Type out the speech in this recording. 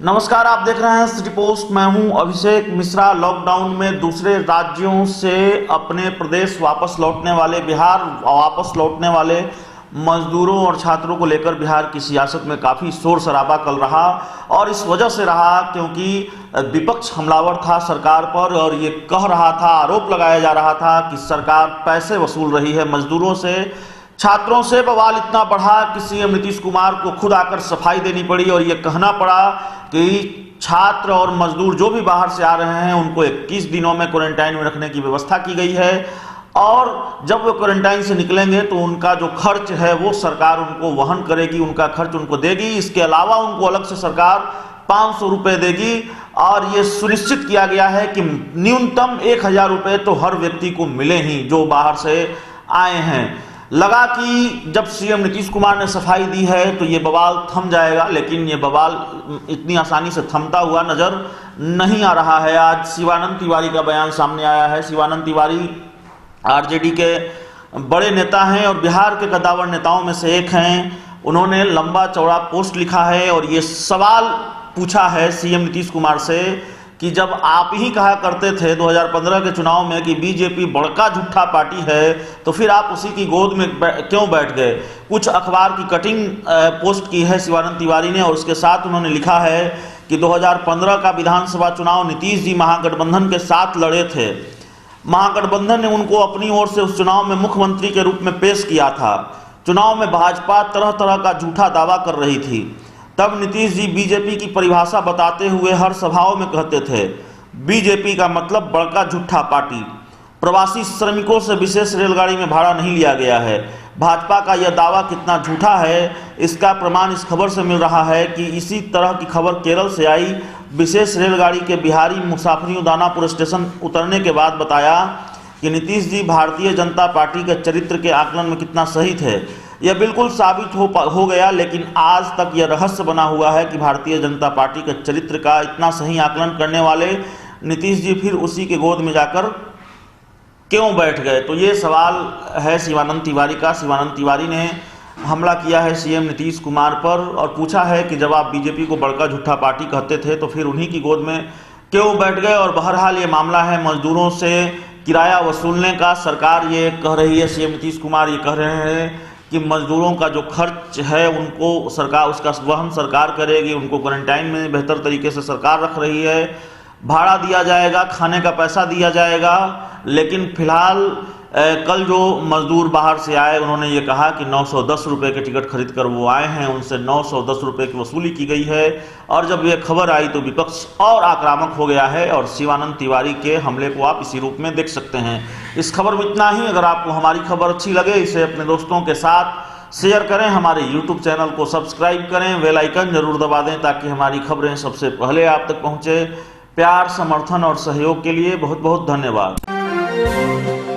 नमस्कार, आप देख रहे हैं सिटी पोस्ट। मैं हूं अभिषेक मिश्रा। लॉकडाउन में दूसरे राज्यों से अपने प्रदेश वापस लौटने वाले, बिहार वापस लौटने वाले मजदूरों और छात्रों को लेकर बिहार की सियासत में काफ़ी शोर शराबा कल रहा और इस वजह से रहा क्योंकि विपक्ष हमलावर था सरकार पर और ये कह रहा था, आरोप लगाया जा रहा था कि सरकार पैसे वसूल रही है मजदूरों से, छात्रों से। बवाल इतना बढ़ा कि सीएम नीतीश कुमार को खुद आकर सफाई देनी पड़ी और ये कहना पड़ा कि छात्र और मजदूर जो भी बाहर से आ रहे हैं उनको 21 दिनों में क्वारंटाइन में रखने की व्यवस्था की गई है और जब वो क्वारंटाइन से निकलेंगे तो उनका जो खर्च है वो सरकार उनको वहन करेगी, उनका खर्च उनको देगी। इसके अलावा उनको अलग से सरकार 500 रुपये देगी और ये सुनिश्चित किया गया है कि न्यूनतम 1000 रुपये तो हर व्यक्ति को मिले ही जो बाहर से आए हैं। लगा कि जब सीएम नीतीश कुमार ने सफाई दी है तो ये बवाल थम जाएगा, लेकिन ये बवाल इतनी आसानी से थमता हुआ नजर नहीं आ रहा है। आज शिवानंद तिवारी का बयान सामने आया है। शिवानंद तिवारी आरजेडी के बड़े नेता हैं और बिहार के कद्दावर नेताओं में से एक हैं। उन्होंने लंबा चौड़ा पोस्ट लिखा है और ये सवाल पूछा है सीएम नीतीश कुमार से कि जब आप ही कहा करते थे 2015 के चुनाव में कि बीजेपी बड़का झूठा पार्टी है तो फिर आप उसी की गोद में क्यों बैठ गए। कुछ अखबार की कटिंग पोस्ट की है शिवानंद तिवारी ने और उसके साथ उन्होंने लिखा है कि 2015 का विधानसभा चुनाव नीतीश जी महागठबंधन के साथ लड़े थे। महागठबंधन ने उनको अपनी ओर से उस चुनाव में मुख्यमंत्री के रूप में पेश किया था। चुनाव में भाजपा तरह तरह का झूठा दावा कर रही थी। तब नीतीश जी बीजेपी की परिभाषा बताते हुए हर सभाओं में कहते थे, बीजेपी का मतलब बड़का झूठा पार्टी। प्रवासी श्रमिकों से विशेष रेलगाड़ी में भाड़ा नहीं लिया गया है। भाजपा का यह दावा कितना झूठा है इसका प्रमाण इस खबर से मिल रहा है कि इसी तरह की खबर केरल से आई। विशेष रेलगाड़ी के बिहारी मुसाफिरों दानापुर स्टेशन उतरने के बाद बताया कि नीतीश जी भारतीय जनता पार्टी के चरित्र के आकलन में कितना सही थे। यह बिल्कुल साबित हो गया, लेकिन आज तक यह रहस्य बना हुआ है कि भारतीय जनता पार्टी के चरित्र का इतना सही आकलन करने वाले नीतीश जी फिर उसी के गोद में जाकर क्यों बैठ गए। तो ये सवाल है शिवानंद तिवारी का। शिवानंद तिवारी ने हमला किया है सीएम नीतीश कुमार पर और पूछा है कि जब आप बीजेपी को बड़का झूठा पार्टी कहते थे तो फिर उन्हीं की गोद में क्यों बैठ गए। और बहरहाल ये मामला है मजदूरों से किराया वसूलने का। सरकार ये कह रही है, सीएम नीतीश कुमार ये कह रहे हैं कि मजदूरों का जो खर्च है उनको सरकार उसका वहन सरकार करेगी, उनको क्वारंटाइन में बेहतर तरीके से सरकार रख रही है, भाड़ा दिया जाएगा, खाने का पैसा दिया जाएगा। लेकिन फिलहाल कल जो मजदूर बाहर से आए उन्होंने ये कहा कि 910 रुपये के टिकट खरीद कर वो आए हैं, उनसे 910 रुपये की वसूली की गई है। और जब ये खबर आई तो विपक्ष और आक्रामक हो गया है और शिवानंद तिवारी के हमले को आप इसी रूप में देख सकते हैं। इस खबर में इतना ही। अगर आपको हमारी खबर अच्छी लगे इसे अपने दोस्तों के साथ शेयर करें, हमारे यूट्यूब चैनल को सब्सक्राइब करें, बेल आइकन जरूर दबा दें ताकि हमारी खबरें सबसे पहले आप तक पहुँचे। प्यार, समर्थन और सहयोग के लिए बहुत बहुत धन्यवाद।